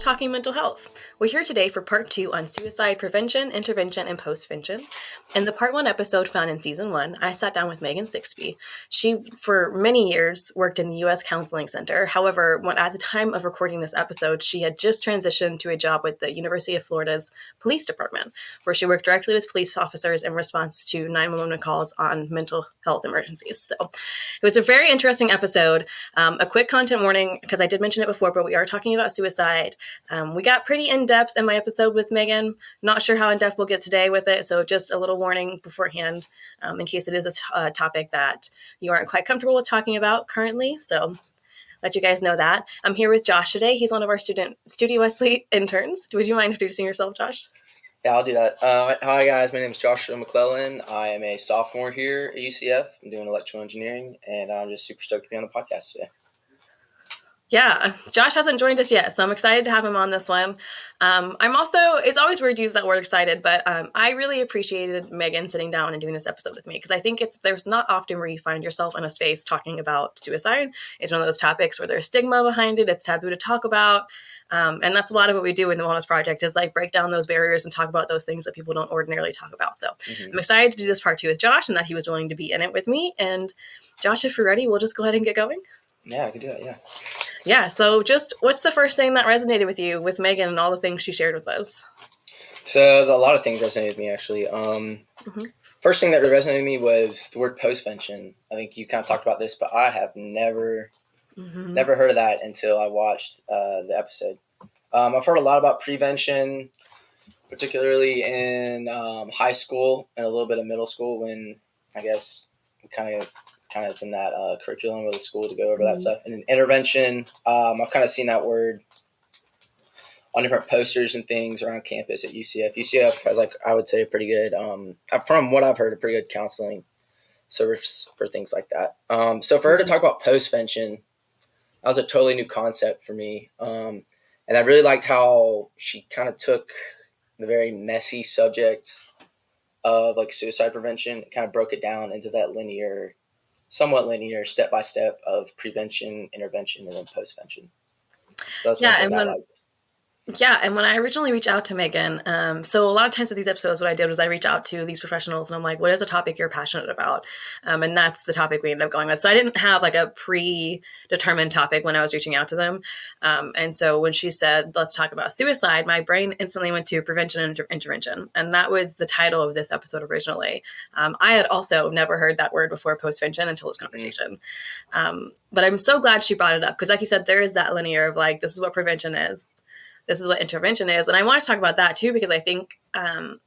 Talking Mental Health. We're here today for part 2 on suicide prevention, intervention, and postvention. In the part 1 episode found in season 1, I sat down with Meggen Sixeby. She, for many years, worked in the U.S. Counseling Center. However, at the time of recording this episode, she had just transitioned to a job with the University of Florida's police department, where she worked directly with police officers in response to 911 calls on mental health emergencies. So it was a very interesting episode. A quick content warning, because I did mention it before, but we are talking about suicide. We got pretty in-depth in my episode with Meggen. Not sure how in-depth we'll get today with it, so just a little warning beforehand in case it is a topic that you aren't quite comfortable with talking about currently. So let you guys know that. I'm here with Josh today. He's one of our Studio Wesley interns. Would you mind introducing yourself, Josh? Yeah, I'll do that. Hi, guys. My name is Joshua McClellan. I am a sophomore here at UCF. I'm doing electrical engineering, and I'm just super stoked to be on the podcast today. Yeah, Josh hasn't joined us yet, so I'm excited to have him on this one. It's always weird to use that word excited, but I really appreciated Meggen sitting down and doing this episode with me, because I think there's not often where you find yourself in a space talking about suicide. It's one of those topics where there's stigma behind it, it's taboo to talk about, and that's a lot of what we do in the Wellness Project is like break down those barriers and talk about those things that people don't ordinarily talk about. So I'm excited to do this part 2 with Josh and that he was willing to be in it with me. And Josh, if you're ready, we'll just go ahead and get going. Yeah, I can do that, yeah. Yeah, so just what's the first thing that resonated with you with Meggen and all the things she shared with us? So a lot of things resonated with me, actually. First thing that resonated with me was the word postvention. I think you kind of talked about this, but I have never heard of that until I watched the episode. I've heard a lot about prevention, particularly in high school and a little bit of middle school when I guess kind of it's in that curriculum of the school to go over that stuff. And in intervention, I've kind of seen that word on different posters and things around campus at UCF. UCF has, I would say, a pretty good, from what I've heard, a pretty good counseling service for things like that. So for her to talk about postvention, that was a totally new concept for me. And I really liked how she kind of took the very messy subject of suicide prevention and kind of broke it down into that somewhat linear step-by-step of prevention, intervention, and then postvention. So that's one thing I liked. Yeah, and when I originally reached out to Meggen, so a lot of times with these episodes, what I did was I reached out to these professionals and I'm like, what is a topic you're passionate about? And that's the topic we ended up going with. So I didn't have a predetermined topic when I was reaching out to them. And so when she said, let's talk about suicide, my brain instantly went to prevention and intervention. And that was the title of this episode originally. I had also never heard that word before, postvention, until this conversation. But I'm so glad she brought it up because like you said, there is that linear of this is what prevention is. This is what intervention is. And I want to talk about that too, because I think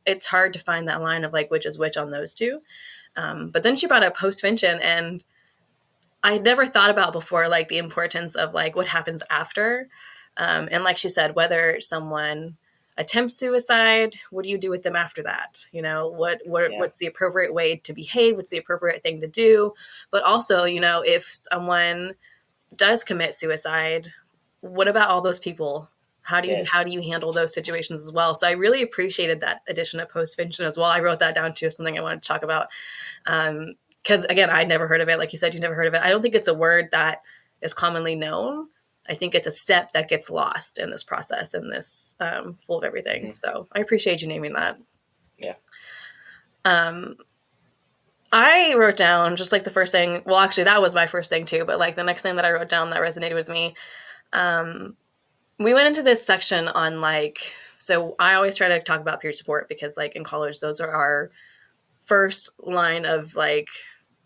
it's hard to find that line of which is which on those two. But then she brought up postvention, and I never thought about before, the importance of what happens after. And like she said, whether someone attempts suicide, what do you do with them after that? What's the appropriate way to behave? What's the appropriate thing to do? But also, if someone does commit suicide, what about all those people? How do you handle those situations as well? So I really appreciated that addition of postvention as well. I wrote that down too, something I wanted to talk about. Because again, I'd never heard of it. Like you said, you never heard of it. I don't think it's a word that is commonly known. I think it's a step that gets lost in this process, in this full of everything. So I appreciate you naming that. Yeah. I wrote down just the first thing. Well, actually, that was my first thing too. But the next thing that I wrote down that resonated with me, we went into this section on so I always try to talk about peer support because in college, those are our first line of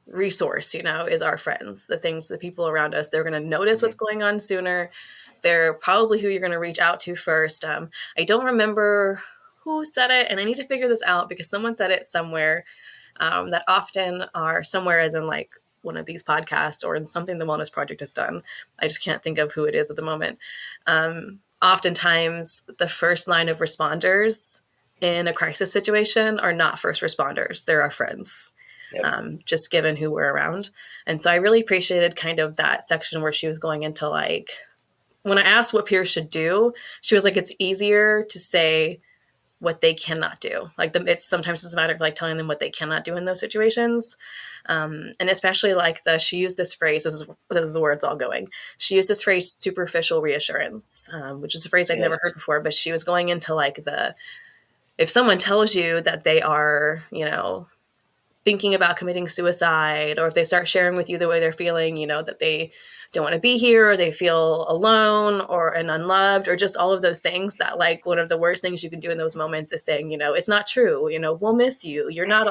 resource, is our friends, the people around us. They're going to notice what's going on sooner. They're probably who you're going to reach out to first. I don't remember who said it, and I need to figure this out because someone said it somewhere that often are somewhere as in one of these podcasts or in something the Wellness Project has done. I just can't think of who it is at the moment. Oftentimes, the first line of responders in a crisis situation are not first responders. They're our friends, just given who we're around. And so I really appreciated kind of that section where she was going into when I asked what peers should do, she was it's easier to say what they cannot do. Like it's sometimes it's a matter of like telling them what they cannot do in those situations. And especially like she used this phrase, this is where it's all going. She used this phrase, superficial reassurance, which is a phrase I'd never heard before, but she was going into like if someone tells you that they are, thinking about committing suicide, or if they start sharing with you the way they're feeling, that they don't want to be here, or they feel alone and unloved, or just all of those things, that like one of the worst things you can do in those moments is saying, it's not true, we'll miss you. You're not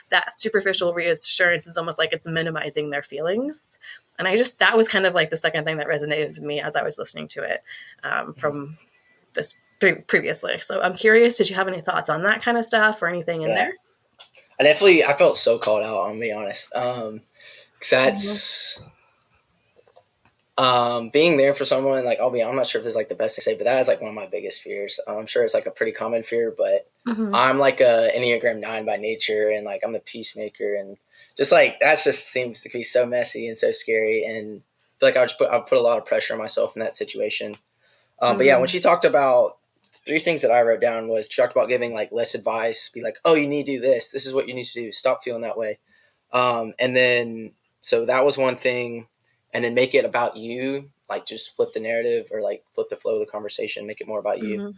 that superficial reassurance is almost like it's minimizing their feelings. And that was kind of like the second thing that resonated with me as I was listening to it from this previously. So I'm curious, did you have any thoughts on that kind of stuff or anything in there? I felt so called out, I'll be honest. 'Cause that's being there for someone, like I'm not sure if this is like the best to say, but that is like one of my biggest fears. I'm sure it's like a pretty common fear, but I'm like a Enneagram 9 by nature, and like I'm the peacemaker, and just like that just seems to be so messy and so scary, and I feel like I put a lot of pressure on myself in that situation. But yeah, when she talked about 3 things that I wrote down, was she talked about giving like less advice, be like, oh, you need to do this. This is what you need to do. Stop feeling that way. And then, so that was one thing. And then make it about you, like just flip the narrative, or like flip the flow of the conversation, make it more about you.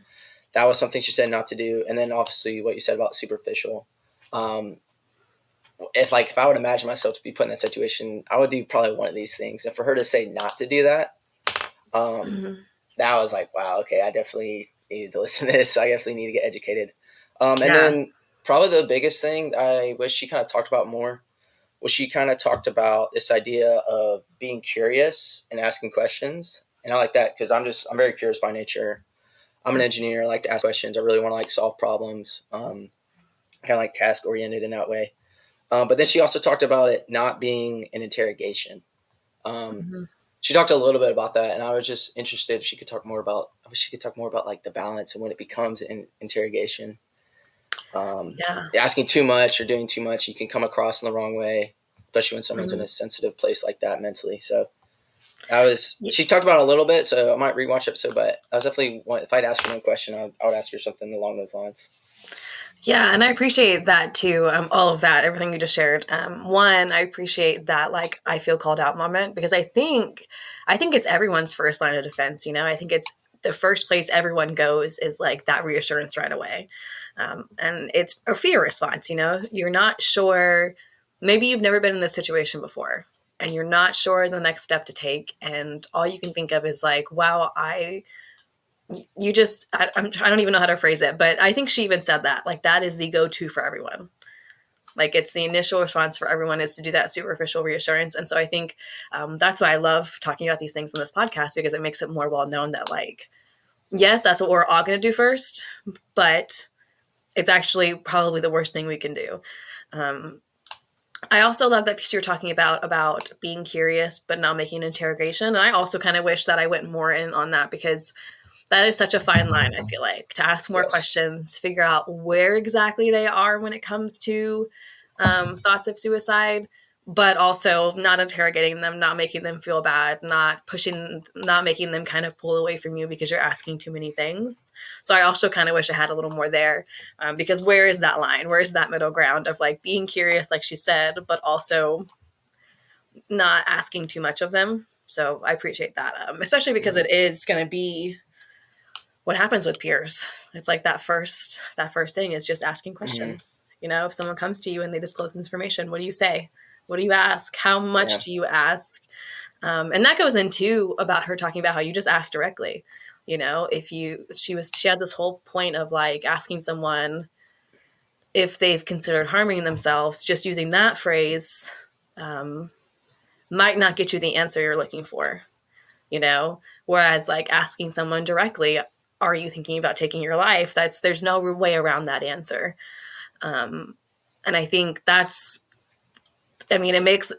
That was something she said not to do. And then obviously what you said about superficial. If I would imagine myself to be put in that situation, I would do probably one of these things. And for her to say not to do that, that was like, wow, okay, I definitely needed to listen to this. I definitely need to get educated. And then probably the biggest thing I wish she kind of talked about more was she kind of talked about this idea of being curious and asking questions. And I like that because I'm very curious by nature. I'm an engineer. I like to ask questions. I really want to like solve problems. Kind of like task oriented in that way. But then she also talked about it not being an interrogation. She talked a little bit about that, and I was just interested if she could talk more about. I wish she could talk more about like the balance and when it becomes an interrogation. Asking too much or doing too much, you can come across in the wrong way, especially when someone's in a sensitive place like that mentally. So she talked about it a little bit, so I might rewatch episode, but I was definitely, if I'd ask her one question, I would ask her something along those lines. Yeah, and I appreciate that too. All of that, everything you just shared. One, I appreciate that, like, I feel called out moment, because I think it's everyone's first line of defense. I think it's the first place everyone goes is like that reassurance right away. And it's a fear response. You're not sure. Maybe you've never been in this situation before, and you're not sure the next step to take. And all you can think of is like, wow, I don't even know how to phrase it, but I think she even said that, like, that is the go-to for everyone. Like, it's the initial response for everyone is to do that superficial reassurance. And so I think that's why I love talking about these things on this podcast, because it makes it more well known that, like, yes, that's what we're all going to do first, but it's actually probably the worst thing we can do. I also love that piece you were talking about being curious but not making an interrogation. And I also kind of wish that I went more in on that, because that is such a fine line, I feel like, to ask more questions, figure out where exactly they are when it comes to thoughts of suicide, but also not interrogating them, not making them feel bad, not making them kind of pull away from you because you're asking too many things. So I also kind of wish I had a little more there, because where is that line? Where is that middle ground of like being curious, like she said, but also not asking too much of them? So I appreciate that, especially because it is going to be what happens with peers. It's like that first thing is just asking questions. If someone comes to you and they disclose information, what do you say? What do you ask? How much do you ask? And that goes into about her talking about how you just ask directly. She had this whole point of like asking someone if they've considered harming themselves. Just using that phrase might not get you the answer you're looking for. Whereas like asking someone directly, are you thinking about taking your life? There's no way around that answer. And I think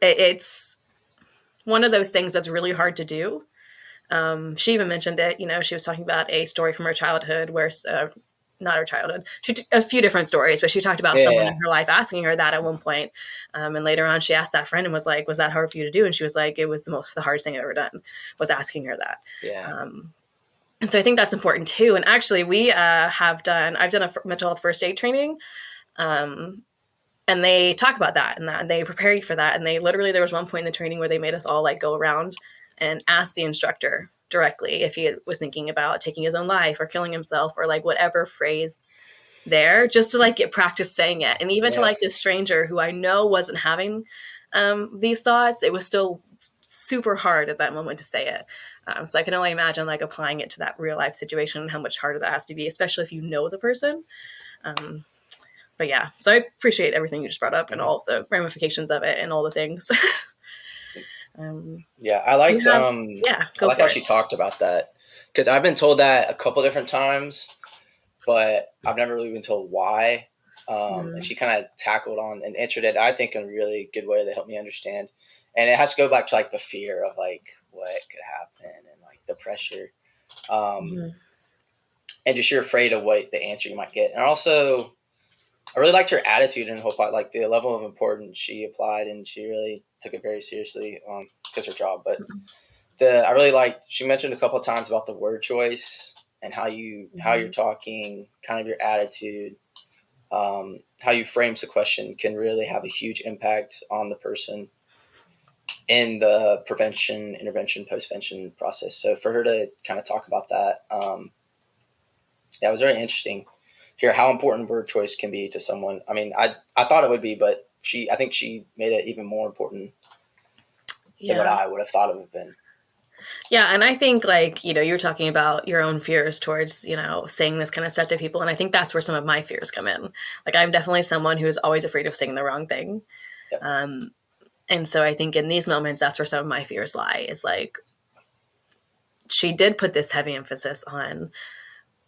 it's one of those things that's really hard to do. She even mentioned it, she was talking about a story from her childhood where, not her childhood, a few different stories, but she talked about someone in her life asking her that at one point. And later on she asked that friend and was like, was that hard for you to do? And she was like, it was the hardest thing I've ever done, was asking her that. And so I think that's important too. And actually, I've done a mental health first aid training. Um, and they talk about that and they prepare you for that. And there was one point in the training where they made us all like go around and ask the instructor directly if he was thinking about taking his own life or killing himself or like whatever phrase there, just to like get practice saying it. And even to Yeah. like this stranger who I know wasn't having these thoughts, it was still super hard at that moment to say it. So I can only imagine like applying it to that real life situation and how much harder that has to be, especially if you know the person. But yeah, so I appreciate everything you just brought up and all the ramifications of it and all the things. Yeah, I liked Go I like for how it. she talked about that, because I've been told that a couple different times, but I've never really been told why. And she kind of tackled on and answered it, I think, in a really good way that helped me understand. And it has to go back to like the fear of like what could happen and like the pressure, and just you're afraid of what the answer you might get. And also, I really liked her attitude and the whole part, like the level of importance she applied, and she really took it very seriously because her job. But I really liked, she mentioned a couple of times about the word choice and how you're talking, kind of your attitude, how you frame the question can really have a huge impact on the person in the prevention, intervention, postvention process. So for her to kind of talk about that, it was very interesting. Hear how important word choice can be to someone. I mean, I thought it would be, but I think she made it even more important than what I would have thought it would have been. Yeah, and I think like, you're talking about your own fears towards, saying this kind of stuff to people. And I think that's where some of my fears come in. Like I'm definitely someone who is always afraid of saying the wrong thing. Yep. And so I think in these moments, that's where some of my fears lie, is like, she did put this heavy emphasis on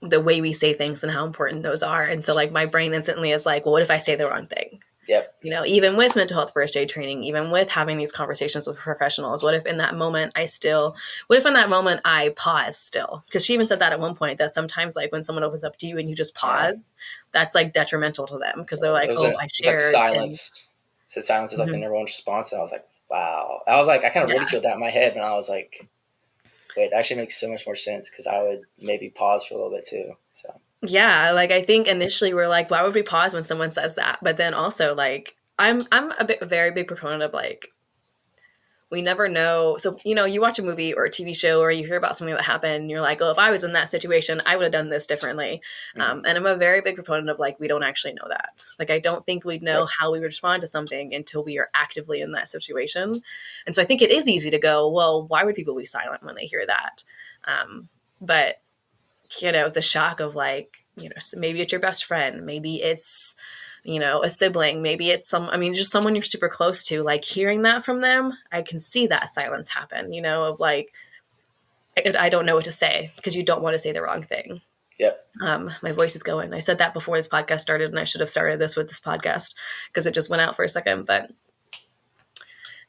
the way we say things and how important those are. And so like my brain instantly is like, well, what if I say the wrong thing? Yep. Even with mental health first aid training, even with having these conversations with professionals, what if in that moment I pause still? Because she even said that at one point, that sometimes like when someone opens up to you and you just pause, that's like detrimental to them because they're like, I shared. It's like silence. So silence is like the number one response. And I was like, wow. I was like, I kind of ridiculed that in my head, and I was like, wait, that actually makes so much more sense, because I would maybe pause for a little bit too. So yeah, like I think initially we're like, why would we pause when someone says that? But then also like I'm a very big proponent of like, we never know. So, you watch a movie or a TV show or you hear about something that happened and you're like, oh, if I was in that situation, I would have done this differently. And I'm a very big proponent of like, we don't actually know that. Like, I don't think we'd know how we would respond to something until we are actively in that situation. And so I think it is easy to go, well, why would people be silent when they hear that? But, the shock of like, maybe it's your best friend, maybe it's, a sibling, maybe it's just someone you're super close to, like hearing that from them, I can see that silence happen, of like, I don't know what to say, because you don't want to say the wrong thing. Yep. My voice is going. I said that before this podcast started, and I should have started this with this podcast because it just went out for a second. But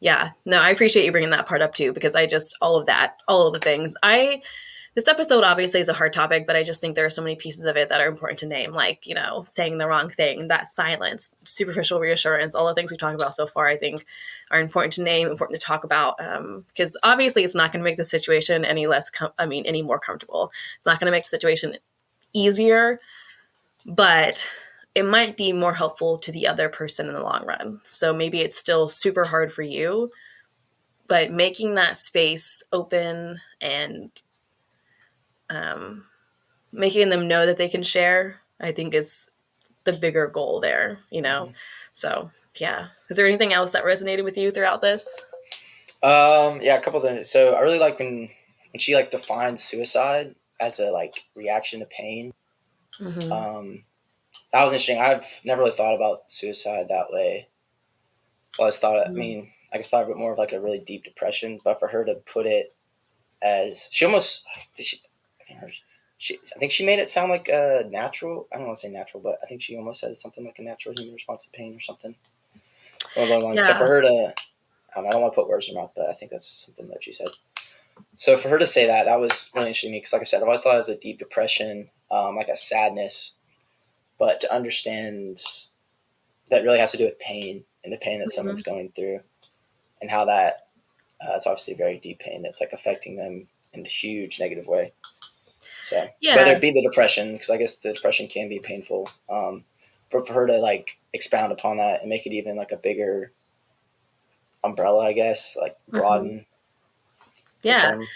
yeah, no, I appreciate you bringing that part up too, because all of the things, this episode obviously is a hard topic, but I just think there are so many pieces of it that are important to name, like, saying the wrong thing, that silence, superficial reassurance, all the things we talked about so far, I think are important to name, important to talk about, because obviously it's not going to make the situation any more comfortable. It's not going to make the situation easier, but it might be more helpful to the other person in the long run. So maybe it's still super hard for you, but making that space open and making them know that they can share, I think, is the bigger goal there, So yeah. Is there anything else that resonated with you throughout this? Yeah, a couple of things. So I really like when she like defines suicide as a like reaction to pain. That was interesting. I've never really thought about suicide that way. Well, I just thought, I just thought of it more of like a really deep depression, but for her to put it as, I think she made it sound like a natural. I don't want to say natural, but I think she almost said something like a natural human response to pain or something. Yeah. So for her to, I don't want to put words in her mouth, but I think that's something that she said. So for her to say that was really interesting to me, because like I said, I've always thought it was a deep depression, like a sadness, but to understand that really has to do with pain and the pain that someone's going through, and how it's obviously very deep pain that's like affecting them in a huge negative way. So whether Yeah. it be the depression, because I guess the depression can be painful, for her to like expound upon that and make it even like a bigger umbrella, I guess, like Hmm. broaden the Yeah. term.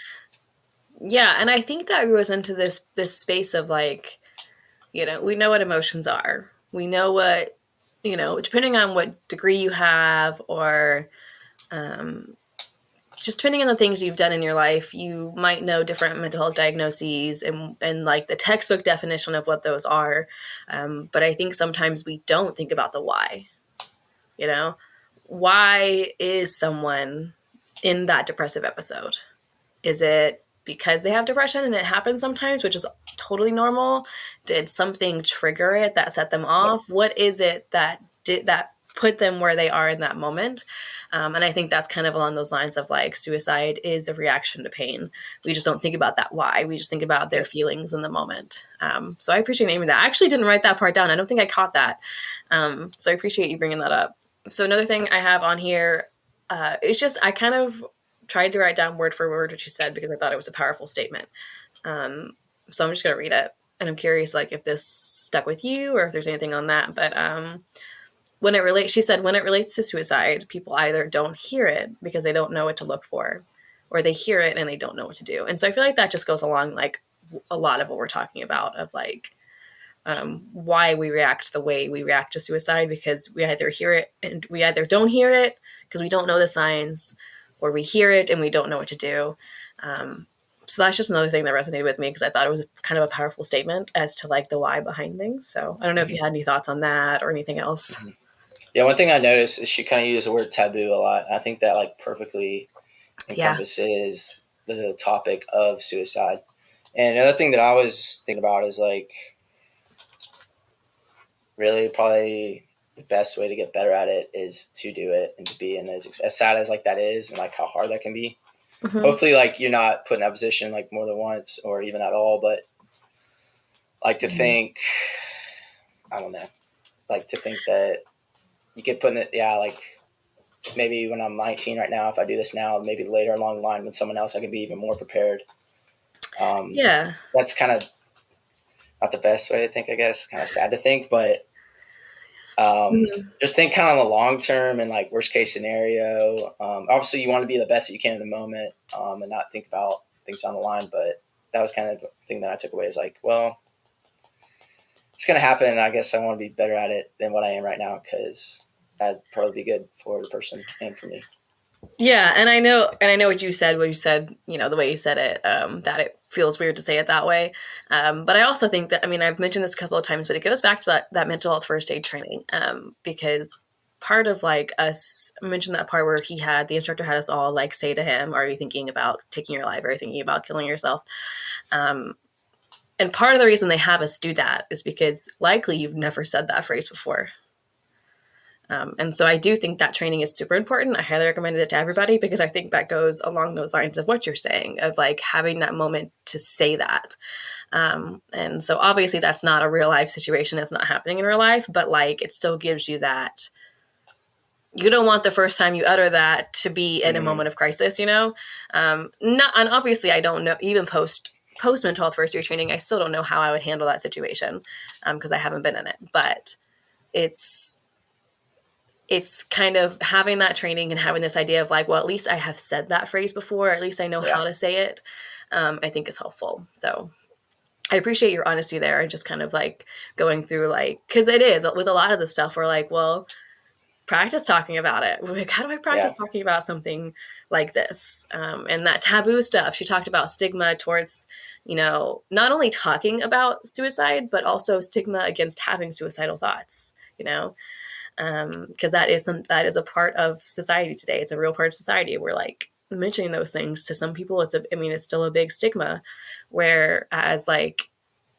Yeah. And I think that goes into this space of like, we know what emotions are. We know what, depending on what degree you have, or um, just depending on the things you've done in your life, you might know different mental health diagnoses and like the textbook definition of what those are. But I think sometimes we don't think about the why. You know, why is someone in that depressive episode? Is it because they have depression and it happens sometimes, which is totally normal? Did something trigger it that set them Yeah. off? What is it that put them where they are in that moment? And I think that's kind of along those lines of like suicide is a reaction to pain. We just don't think about that why. We just think about their feelings in the moment. So I appreciate naming that. I actually didn't write that part down. I don't think I caught that. So I appreciate you bringing that up. So another thing I have on here, it's just I kind of tried to write down word for word what you said because I thought it was a powerful statement. Um, so I'm just going to read it. And I'm curious, like, if this stuck with you or if there's anything on that. But she said, when it relates to suicide, people either don't hear it because they don't know what to look for, or they hear it and they don't know what to do. And so I feel like that just goes along, like, a lot of what we're talking about of, like, why we react the way we react to suicide, because we either hear it and we either don't hear it because we don't know the signs, or we hear it and we don't know what to do. So that's just another thing that resonated with me because I thought it was kind of a powerful statement as to like the why behind things. So I don't know if you Mm-hmm. had any thoughts on that or anything else. Mm-hmm. Yeah, one thing I noticed is she kind of uses the word taboo a lot. I think that like perfectly Yeah. encompasses the topic of suicide. And another thing that I was thinking about is like really probably the best way to get better at it is to do it and to be in those, as sad as like that is and like how hard that can be. Mm-hmm. Hopefully like you're not put in that position like more than once or even at all, but like to think, I don't know, like to think that you get put in it. Yeah. Like maybe when I'm 19 right now, if I do this now, maybe later along the line with someone else, I can be even more prepared. Yeah. That's kind of not the best way to think, I guess. Kind of sad to think, but Mm-hmm. just think kind of on the long term and like worst case scenario. Obviously, you want to be the best that you can in the moment and not think about things on the line. But that was kind of the thing that I took away is like, well, it's going to happen. And I guess I want to be better at it than what I am right now because that'd probably be good for the person and for me. Yeah, and I know what you said, the way you said it, that it feels weird to say it that way. But I also think that, I mean, I've mentioned this a couple of times, but it goes back to that mental health first aid training, because part of like us, I mentioned that part where the instructor had us all like say to him, are you thinking about taking your life? Are you thinking about killing yourself? Um, and part of the reason they have us do that is because likely you've never said that phrase before. And so I do think that training is super important. I highly recommend it to everybody because I think that goes along those lines of what you're saying, of like having that moment to say that. And so obviously that's not a real life situation. It's not happening in real life, but like it still gives you that. You don't want the first time you utter that to be in a Mm-hmm. moment of crisis, Not, and obviously I don't know, even post mental health first year training, I still don't know how I would handle that situation because I haven't been in it. But it's kind of having that training and having this idea of like, well, at least I have said that phrase before, or at least I know Yeah. how to say it, I think is helpful. So I appreciate your honesty there and just kind of like going through like, because it is with a lot of the stuff we're like, well, practice talking about it. We're like, how do I Yeah. practice talking about something like this? And that taboo stuff, she talked about stigma towards, not only talking about suicide, but also stigma against having suicidal thoughts, because that is a part of society today. It's a real part of society. We're like mentioning those things to some people. It's still a big stigma, whereas like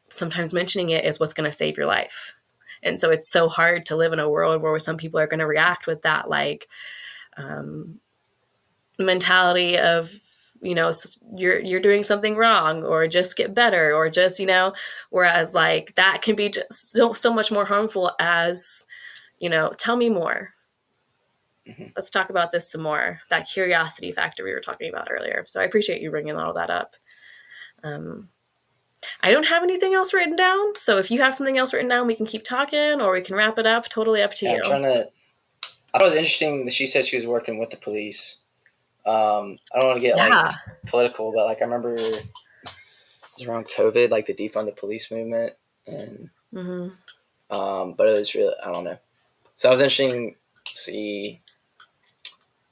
sometimes mentioning it is what's going to save your life. And so it's so hard to live in a world where some people are going to react with that like mentality of you're doing something wrong, or just get better, or just whereas like that can be just so much more harmful as tell me more. Mm-hmm. Let's talk about this some more. That curiosity factor we were talking about earlier. So I appreciate you bringing all that up. Um, I don't have anything else written down. So if you have something else written down, we can keep talking or we can wrap it up. Totally up to you. I thought it was interesting that she said she was working with the police. I don't want to get like political, but like I remember it was around COVID, like the defund the police movement, and but it was really, I don't know. So it was interesting to see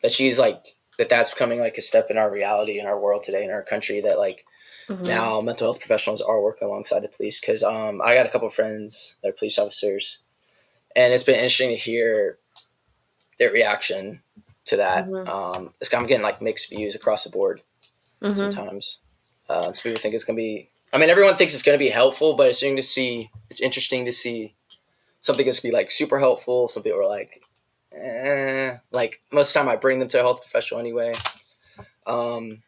that she's like that's becoming like a step in our reality in our world today in our country, that like now mental health professionals are working alongside the police. Because I got a couple of friends that are police officers, and it's been interesting to hear their reaction to that. I'm getting like mixed views across the board sometimes. So people think it's going to be, I mean, everyone thinks it's going to be helpful, but it's interesting to see something that's going to be like super helpful. Some people are like, like most of the time I bring them to a health professional anyway. And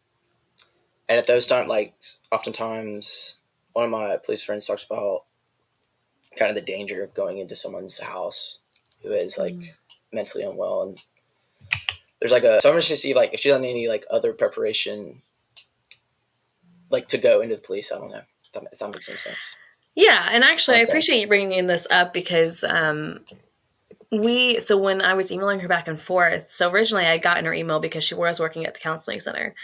at those times, like oftentimes one of my police friends talks about kind of the danger of going into someone's house who is like mentally unwell, and there's like so I'm just to see like if she's done any like other preparation like to go into the police. I don't know if that makes any sense. Yeah, and actually I appreciate you bringing this up because so when I was emailing her back and forth, so originally I got in her email because she was working at the counseling center.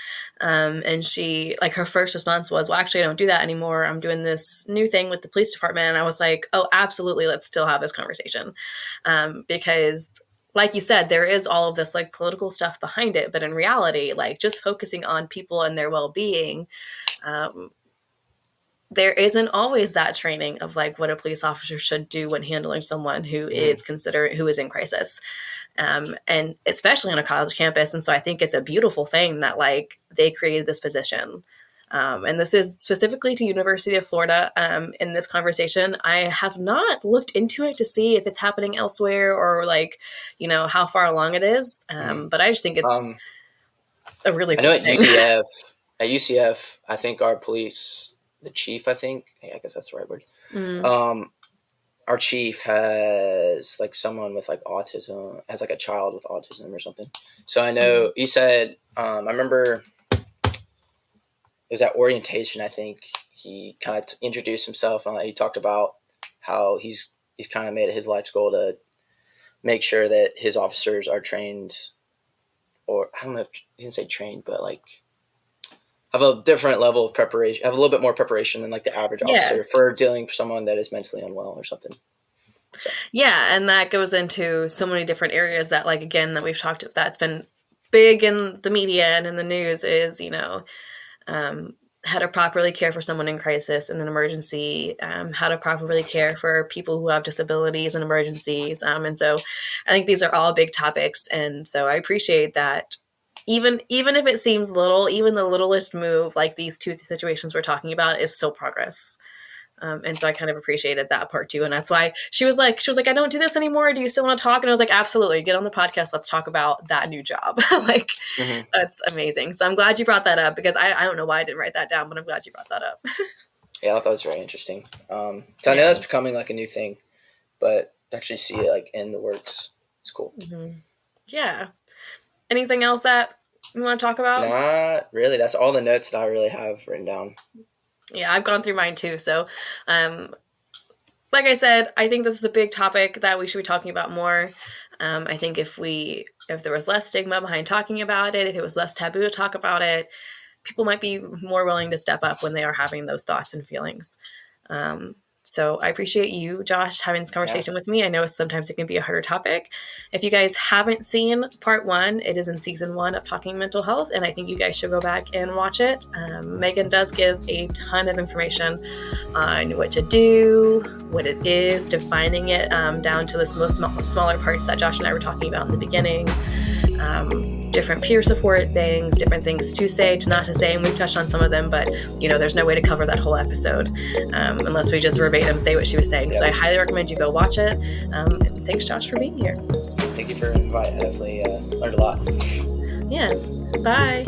And she, like, her first response was, well, actually I don't do that anymore. I'm doing this new thing with the police department. And I was like, oh, absolutely. Let's still have this conversation. Because like you said, there is all of this like political stuff behind it. But in reality, like just focusing on people and their well-being, there isn't always that training of like what a police officer should do when handling someone who is in crisis. And especially on a college campus. And so I think it's a beautiful thing that like they created this position. And this is specifically to University of Florida. In this conversation, I have not looked into it to see if it's happening elsewhere or like, you know, how far along it is. But I just think it's a really cool thing. At UCF, I think our police, the chief, I guess that's the right word. Our chief has like someone with like autism, has like a child with autism or something. So I know he said, I remember it was at orientation. I think he kind of introduced himself and he talked about how he's kind of made it his life's goal to make sure that his officers are trained, or I don't know if he didn't say trained, but like have a different level of preparation, have a little bit more preparation than like the average officer for dealing with someone that is mentally unwell or something. So. Yeah. And that goes into so many different areas that like, again, that we've talked about, that's been big in the media and in the news is, you know, how to properly care for someone in crisis in an emergency, how to properly care for people who have disabilities in emergencies. And so I think these are all big topics. And so I appreciate that. Even if it seems little, even the littlest move, like these two situations we're talking about, is still progress. And so I kind of appreciated that part too. And that's why she was like, I don't do this anymore. Do you still want to talk? And I was like, absolutely. Get on the podcast. Let's talk about that new job. Like, that's amazing. So I'm glad you brought that up because I don't know why I didn't write that down, but I'm glad you brought that up. Yeah, I thought that was very interesting. So I know that's becoming like a new thing, but to actually see it like in the works, it's cool. Yeah. Anything else that you want to talk about? Not really. That's all the notes that I really have written down. Yeah, I've gone through mine too. So, like I said, I think this is a big topic that we should be talking about more. I think if there was less stigma behind talking about it, if it was less taboo to talk about it, people might be more willing to step up when they are having those thoughts and feelings. So I appreciate you, Josh, having this conversation with me. I know sometimes it can be a harder topic. If you guys haven't seen part 1, it is in season 1 of Talking Mental Health, and I think you guys should go back and watch it. Meggen does give a ton of information on what to do, what it is, defining it down to the smaller parts that Josh and I were talking about in the beginning. Different peer support things, different things to say, to not to say, and we've touched on some of them, but there's no way to cover that whole episode unless we just verbatim say what she was saying. Yep. So I highly recommend you go watch it. And thanks, Josh, for being here. Thank you for inviting. I definitely learned a lot. Yeah. Bye.